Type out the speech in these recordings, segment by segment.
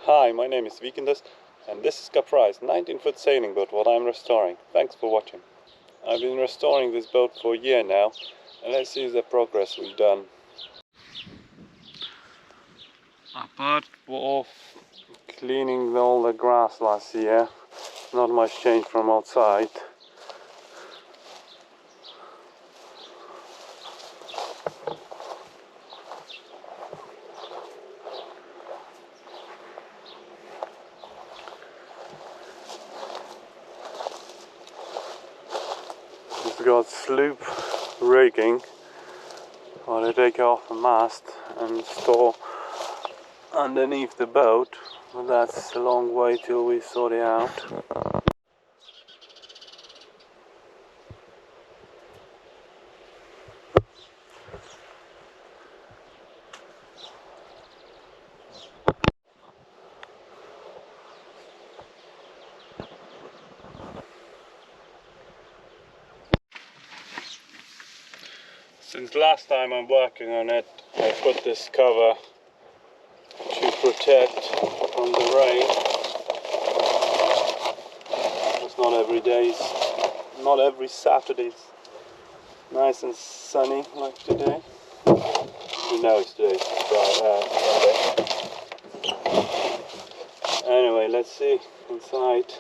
Hi, my name is Vikendas, and this is Caprice, 19-foot sailing boat what I'm restoring. Thanks for watching. I've been restoring this boat for a year now, and let's see the progress we've done. Apart of cleaning all the grass last year, not much change from outside. It's got sloop rigging, or they take off a mast and store underneath the boat, but that's a long way till we sort it out. Since last time I'm working on it, I put this cover to protect from the rain. It's not not every Saturday's nice and sunny like today. You know it's today's Sunday. Anyway, let's see inside.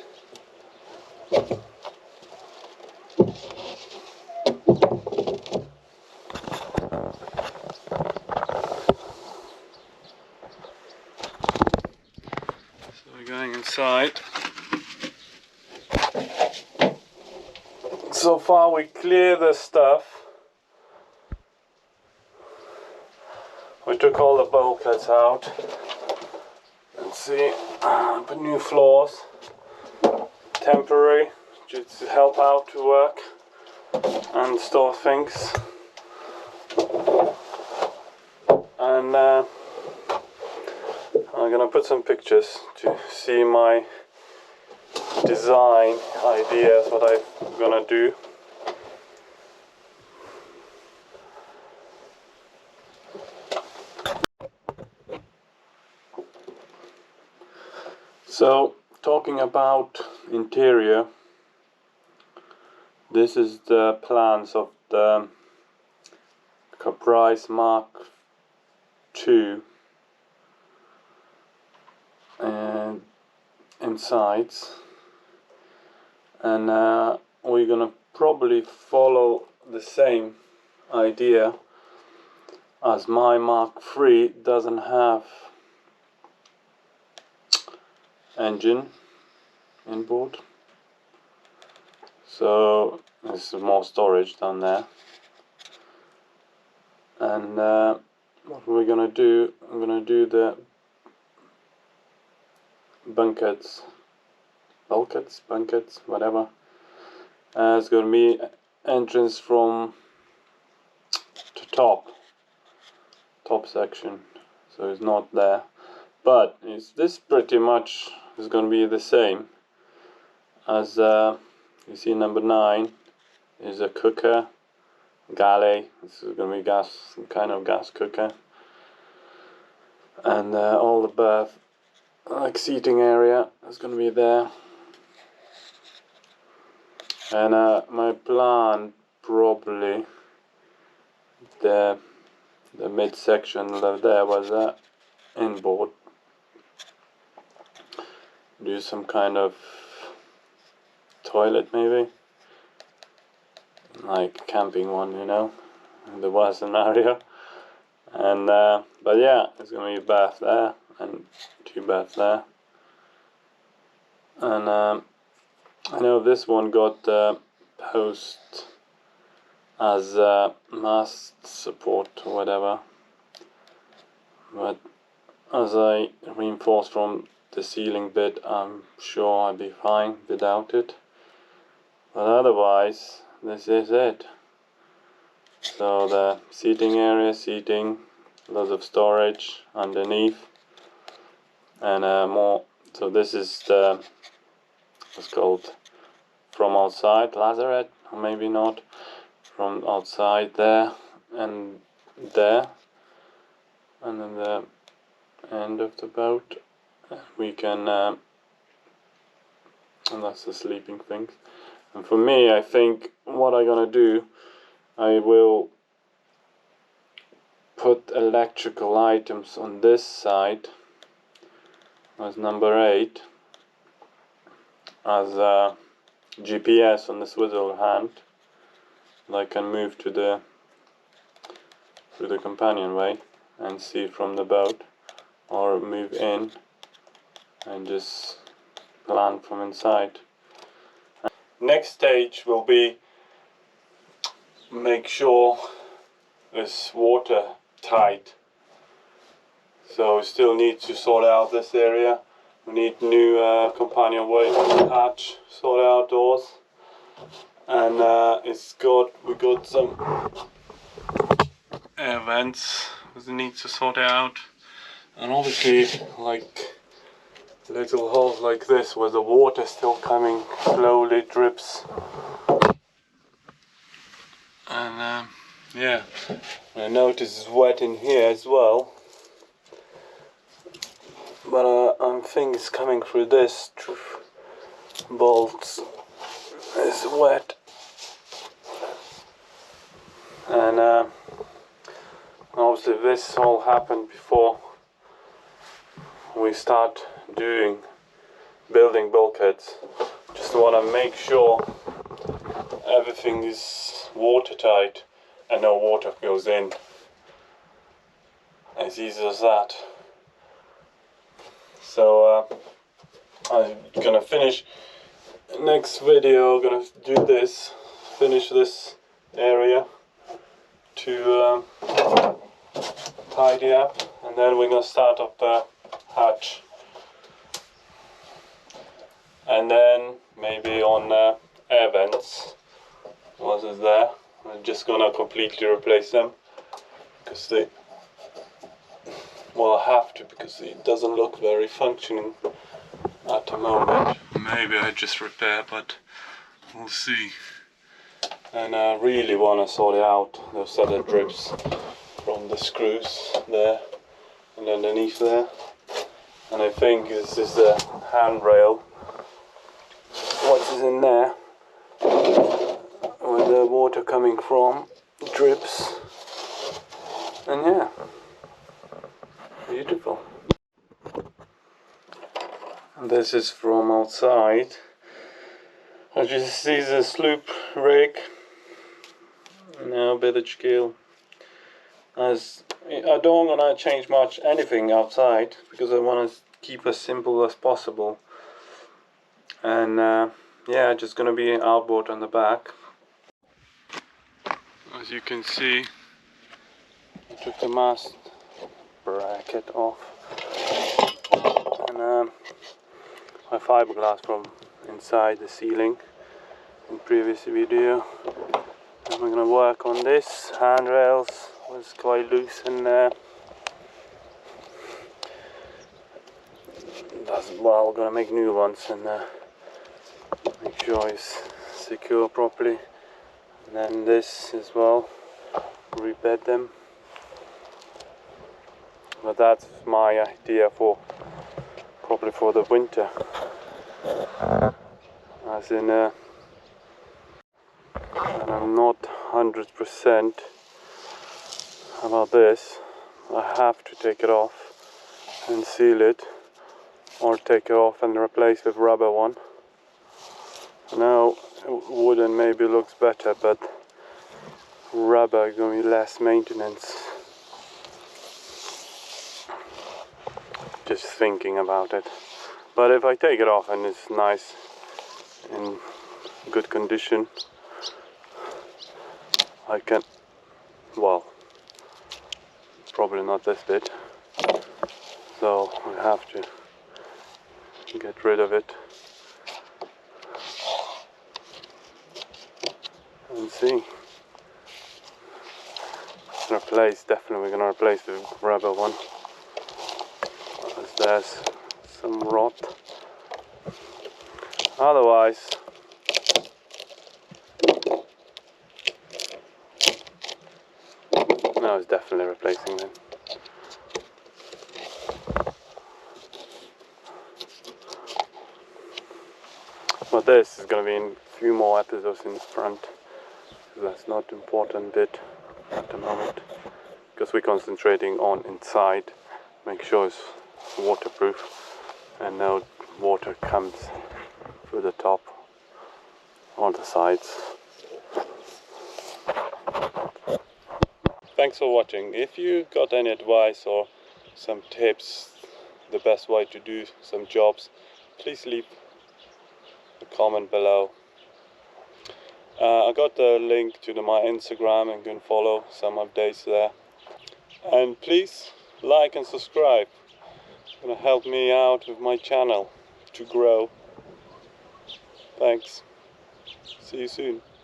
So we're going inside. So far we clear the stuff. We took all the bulkheads out. Let's see, put new floors, temporary, just to help out to work and store things. And I'm gonna put some pictures to see my design ideas, what I'm gonna do. So, talking about interior, this is the plans of the Caprice Mark II and insides, and we're gonna probably follow the same idea as my Mark III. Doesn't have engine inboard, so there's more storage down there. And what we're gonna do, I'm gonna do the bulkheads, whatever. It's gonna be entrance from the top section, so it's not there. But this pretty much is going to be the same as you see. Number 9 is a cooker, galley. This is going to be some kind of gas cooker, and all the berth, like seating area, is going to be there. And my plan, probably the midsection there was inboard. Do some kind of toilet, maybe, like camping one, you know, in the worst scenario. And but yeah, there's gonna be a bath there and 2 baths there. And I know this one got post as mast support or whatever, but as I reinforce from the ceiling bit, I'm sure I'll be fine without it. But otherwise, this is it. So the seating area, lots of storage underneath, and more. So this is the, what's called, from outside lazarette, or maybe not, from outside there, and then the end of the boat, we can and that's the sleeping things. And for me, I think what I'm gonna do, I will put electrical items on this side as number 8, as a GPS on the swivel hand, and I can move to the through the companionway and see from the boat, or move in and just plan from inside. Next stage will be make sure it's watertight. So we still need to sort out this area. We need new companionway hatch sorted out doors, and we got some air vents we need to sort out, and obviously like little holes like this where the water still coming slowly drips. And yeah, I notice it's wet in here as well, but I think it's coming through this bolts. It's wet, and obviously this all happened before we start building bulkheads. Just want to make sure everything is watertight and no water goes in. As easy as that. So I'm gonna finish next video. Gonna do this, finish this area to tidy up, and then we're gonna start up the hatch, and then maybe on air vents. What is there? I'm just gonna completely replace them because they, well, I have to, because it doesn't look very functioning at the moment. Maybe I just repair, but we'll see. And I really want to sort it out, those other drips from the screws there and underneath there. And I think this is the handrail. What is in there, where the water coming from drips, and yeah, beautiful. And this is from outside. As you see, the sloop rig, now village keel. As I don't want to change much anything outside because I want to keep as simple as possible. And yeah, just gonna be an outboard on the back. As you can see, I took the mast bracket off, and my fiberglass from inside the ceiling in previous video. And we're gonna work on this. Handrails was quite loose, and well, we're gonna make new ones and make sure it's secure properly. And then this as well, rebed them. But that's my idea for probably for the winter. As in, and I'm not 100% about this. I have to take it off and seal it, or take it off and replace with rubber one. Now wooden maybe looks better, but rubber is going to be less maintenance. Just thinking about it. But if I take it off and it's nice, in good condition, I can, well, probably not this bit, so I have to get rid of it and see. Replace, definitely we're gonna replace the rubber one, as there's some rot. Otherwise, no, it's definitely replacing them. But this is gonna be in a few more episodes in the front. That's not the important bit at the moment, because we're concentrating on inside. Make sure it's waterproof and no water comes through the top or the sides. Thanks for watching. If you got any advice or some tips, the best way to do some jobs, please leave a comment below. I got the link to my Instagram, and you can follow some updates there. And please like and subscribe. It's gonna help me out with my channel to grow. Thanks. See you soon.